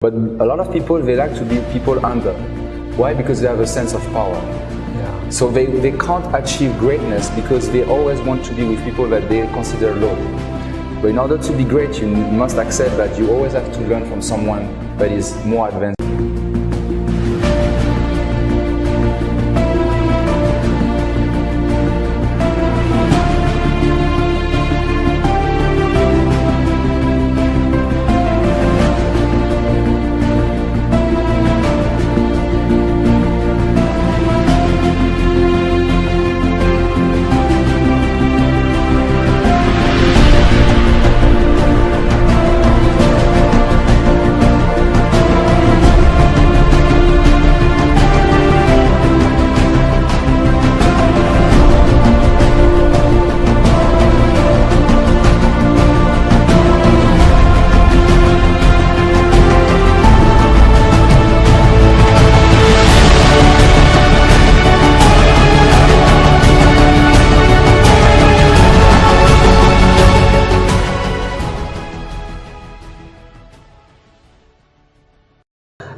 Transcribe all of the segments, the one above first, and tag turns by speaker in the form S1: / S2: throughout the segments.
S1: But a lot of people, they like to be people under. Why? Because they have a sense of power.
S2: Yeah.
S1: So they can't achieve greatness because they always want to be with people that they consider low. But in order to be great, you must accept that you always have to learn from someone that is more advanced.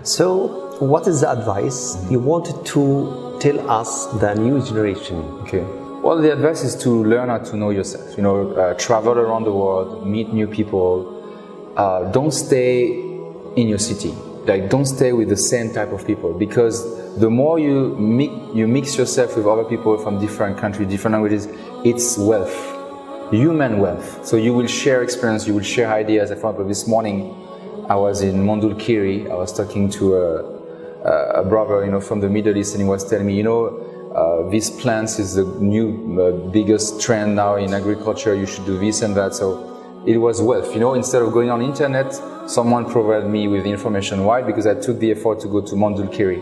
S2: So, what is the advice you wanted to tell us, the new generation?
S1: Okay. Well, the advice is to learn how to know yourself. Travel around the world, meet new people. Don't stay in your city. Don't stay with the same type of people, because the more you mix yourself with other people from different countries, different languages, it's wealth, human wealth. So you will share experience, you will share ideas. For example, this morning I was in Mondulkiri. I was talking to a brother, from the Middle East, and he was telling me, these plants is the new biggest trend now in agriculture. You should do this and that. So it was wealth. Instead of going on internet, someone provided me with the information. Why? Because I took the effort to go to Mondulkiri.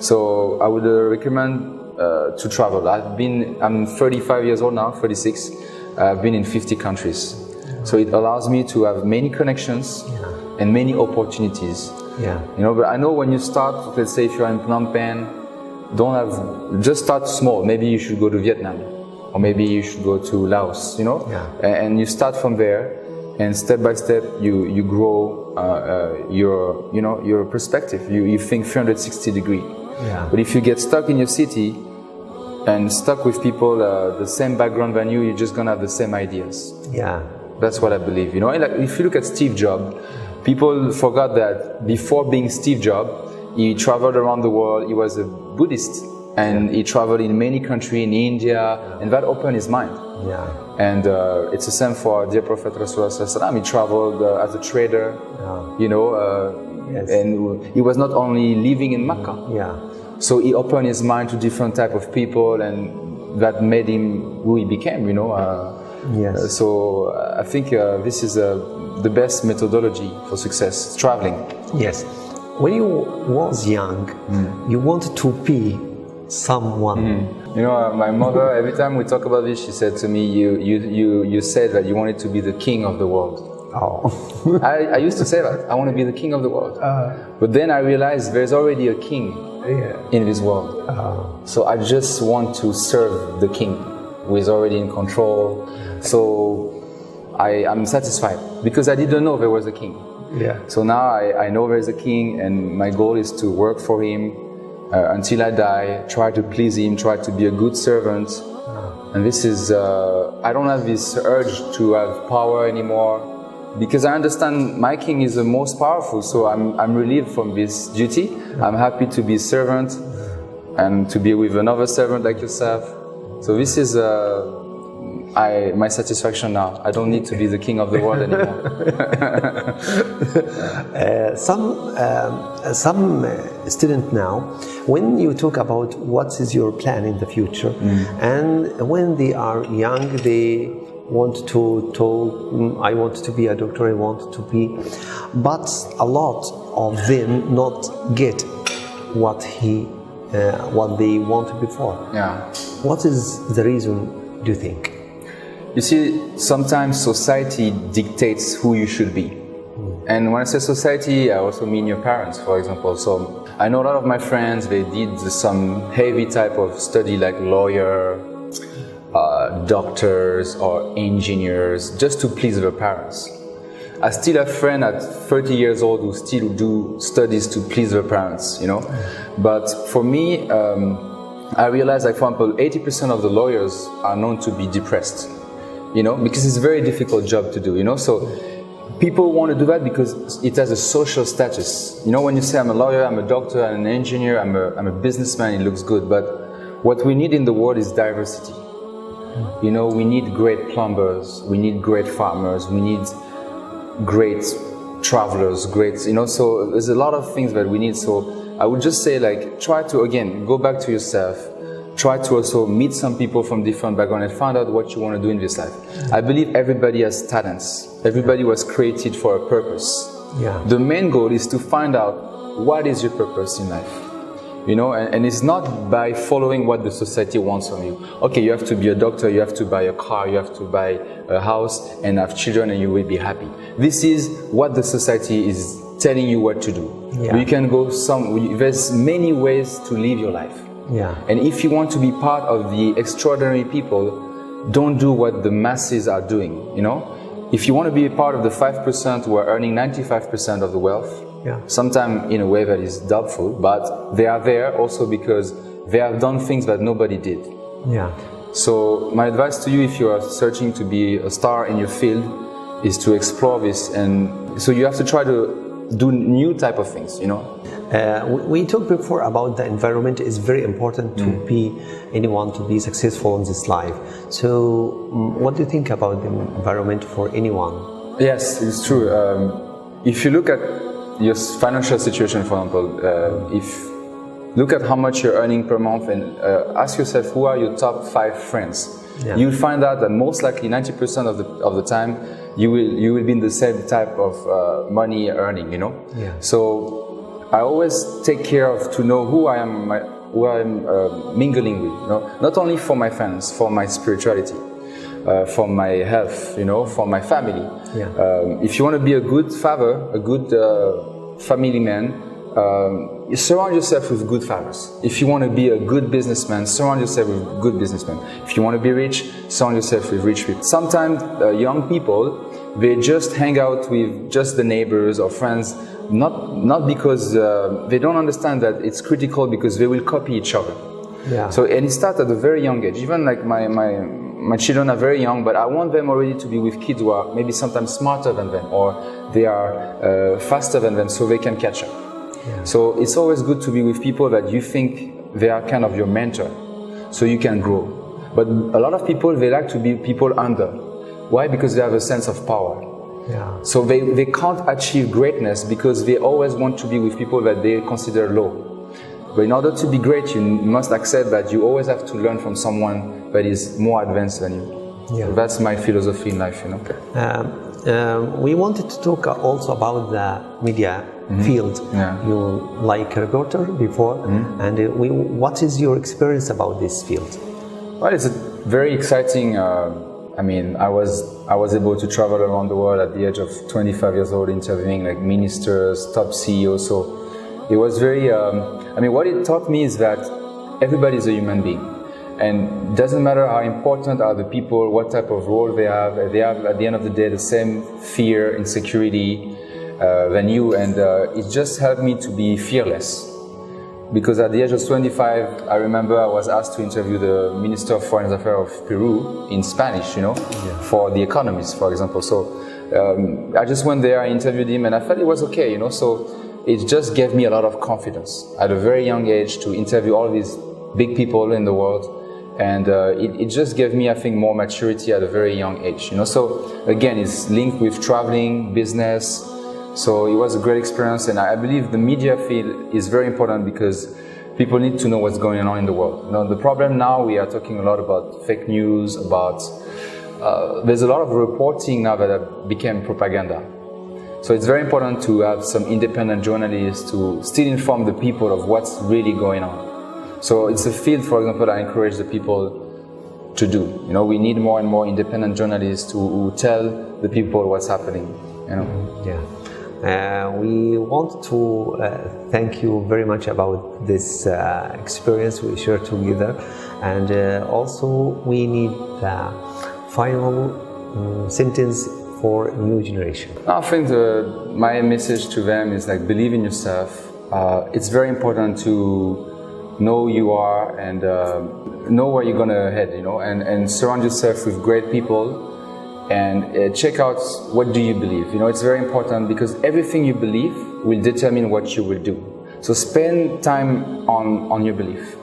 S1: So I would recommend to travel. I'm 35 years old now, 36. I've been in 50 countries. So it allows me to have many connections and many opportunities. But I know when you start, let's say if you're in Phnom Penh, just start small. Maybe you should go to Vietnam, or maybe you should go to Laos, and you start from there, and step by step you grow your perspective. You think 360 degree. But if you get stuck in your city and stuck with people the same background than you, you're just gonna have the same ideas. That's what I believe. Like if you look at Steve Jobs, people forgot that before being Steve Jobs, he traveled around the world. He was a Buddhist, and he traveled in many countries in India, and that opened his mind. And it's the same for dear Prophet Rasulullah. He traveled as a trader, and he was not only living in Mecca. So he opened his mind to different type of people, and that made him who he became. So I think this is the best methodology for success, traveling.
S2: Yes. When you was young, you wanted to be someone.
S1: My mother, every time we talk about this, she said to me, you said that you wanted to be the king of the world. I used to say that. I want to be the king of the world. But then I realized there's already a king in this world. So I just want to serve the king who is already in control. So I'm satisfied, because I didn't know there was a king. So now I know there's a king, and my goal is to work for him until I die, try to please him, try to be a good servant. And this is, I don't have this urge to have power anymore, because I understand my king is the most powerful, so I'm relieved from this duty. I'm happy to be a servant and to be with another servant like yourself. So this is my satisfaction now. I don't need to be the king of the world anymore.
S2: Some students now, when you talk about what is your plan in the future, and when they are young, they want to talk, I want to be a doctor, I want to be, but a lot of them not get what they wanted before. What is the reason, do you think?
S1: You see, sometimes society dictates who you should be. And when I say society, I also mean your parents, for example. So I know a lot of my friends, they did some heavy type of study like lawyer, doctors or engineers, just to please their parents. I still have friends at 30 years old who still do studies to please their parents, you know. But for me, I realized, like, for example, 80% of the lawyers are known to be depressed, you know, because it's a very difficult job to do, you know. So people want to do that because it has a social status. You know, when you say I'm a lawyer, I'm a doctor, I'm an engineer, I'm a businessman, it looks good. But what we need in the world is diversity. You know, we need great plumbers, we need great farmers, we need great travelers, great, you know, so there's a lot of things that we need. So I would just say, like, try to, again, go back to yourself, try to also meet some people from different backgrounds and find out what you want to do in this life. I believe everybody has talents. Everybody was created for a purpose.
S2: Yeah.
S1: The main goal is to find out what is your purpose in life. You know, and it's not by following what the society wants from you. Okay, you have to be a doctor, you have to buy a car, you have to buy a house and have children and you will be happy. This is what the society is telling you what to do.
S2: Yeah.
S1: But you can go there's many ways to live your life.
S2: Yeah.
S1: And if you want to be part of the extraordinary people, don't do what the masses are doing, you know? If you want to be a part of the 5% who are earning 95% of the wealth, sometimes in a way that is doubtful, but they are there also because they have done things that nobody did.
S2: Yeah.
S1: So my advice to you, if you are searching to be a star in your field, is to explore this. And so you have to try to do new type of things, you know.
S2: We talked before about the environment is very important to be anyone to be successful in this life. So what do you think about the environment for anyone?
S1: Yes, it's true. If you look at your financial situation, for example, if look at how much you're earning per month and ask yourself who are your top 5 friends. Yeah. You'll find out that most likely 90% of the time you will be in the same type of money earning, you know.
S2: Yeah.
S1: So I always take care of to know who I'm mingling with, you know, not only for my friends, for my spirituality. For my health, you know, for my family.
S2: Yeah.
S1: If you want to be a good father, a good family man, you surround yourself with good fathers. If you want to be a good businessman, surround yourself with good businessmen. If you want to be rich, surround yourself with rich people. Sometimes young people, they just hang out with just the neighbors or friends, not because they don't understand that it's critical, because they will copy each other.
S2: Yeah.
S1: So, and it starts at a very young age. Even like my children are very young, but I want them already to be with kids who are maybe sometimes smarter than them, or they are faster than them, so they can catch up. Yeah. So it's always good to be with people that you think they are kind of your mentor, so you can grow. But a lot of people, they like to be people under. Why? Because they have a sense of power.
S2: Yeah.
S1: So they can't achieve greatness because they always want to be with people that they consider low. But in order to be great, you must accept that you always have to learn from someone that is more advanced than you. Yeah. So that's my philosophy in life, you know.
S2: We wanted to talk also about the media field. Yeah. You like a reporter before, and what is your experience about this field?
S1: Well, it's a very exciting. I mean, I was able to travel around the world at the age of 25 years old, interviewing like ministers, top CEOs. So it was very. I mean, what it taught me is that everybody is a human being, and it doesn't matter how important are the people, what type of role they have at the end of the day the same fear, insecurity than you, and it just helped me to be fearless. Because at the age of 25, I remember I was asked to interview the Minister of Foreign Affairs of Peru in Spanish, you know, for The Economist, for example. So I just went there, I interviewed him, and I felt it was okay, you know. So it just gave me a lot of confidence at a very young age to interview all these big people in the world, and it just gave me, I think, more maturity at a very young age, you know. So again, it's linked with traveling, business. So it was a great experience, and I believe the media field is very important because people need to know what's going on in the world. You know, the problem now, we are talking a lot about fake news, about there's a lot of reporting now that became propaganda. So it's very important to have some independent journalists to still inform the people of what's really going on. So it's a field, for example, I encourage the people to do. You know, we need more and more independent journalists who tell the people what's happening, you know.
S2: Yeah. We want to thank you very much about this experience we shared together, and also we need the final sentence for new generation?
S1: I think my message to them is like, believe in yourself. It's very important to know who you are and know where you're gonna head, you know, and surround yourself with great people and check out what do you believe. You know, it's very important because everything you believe will determine what you will do. So spend time on your belief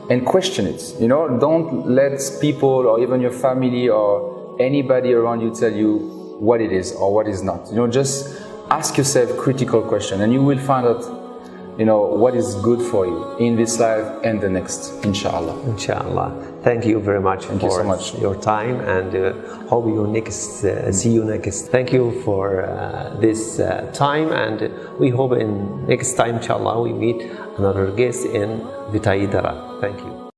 S1: and question it. You know, don't let people or even your family or anybody around you tell you what it is or what is not. You know, just ask yourself critical questions and you will find out, you know, what is good for you in this life and the next, inshallah.
S2: Inshallah. Thank you very much
S1: Thank you so much.
S2: your time, and hope you see you next. Thank you for this time, and we hope in next time, inshallah, we meet another guest in Vithey. Thank you.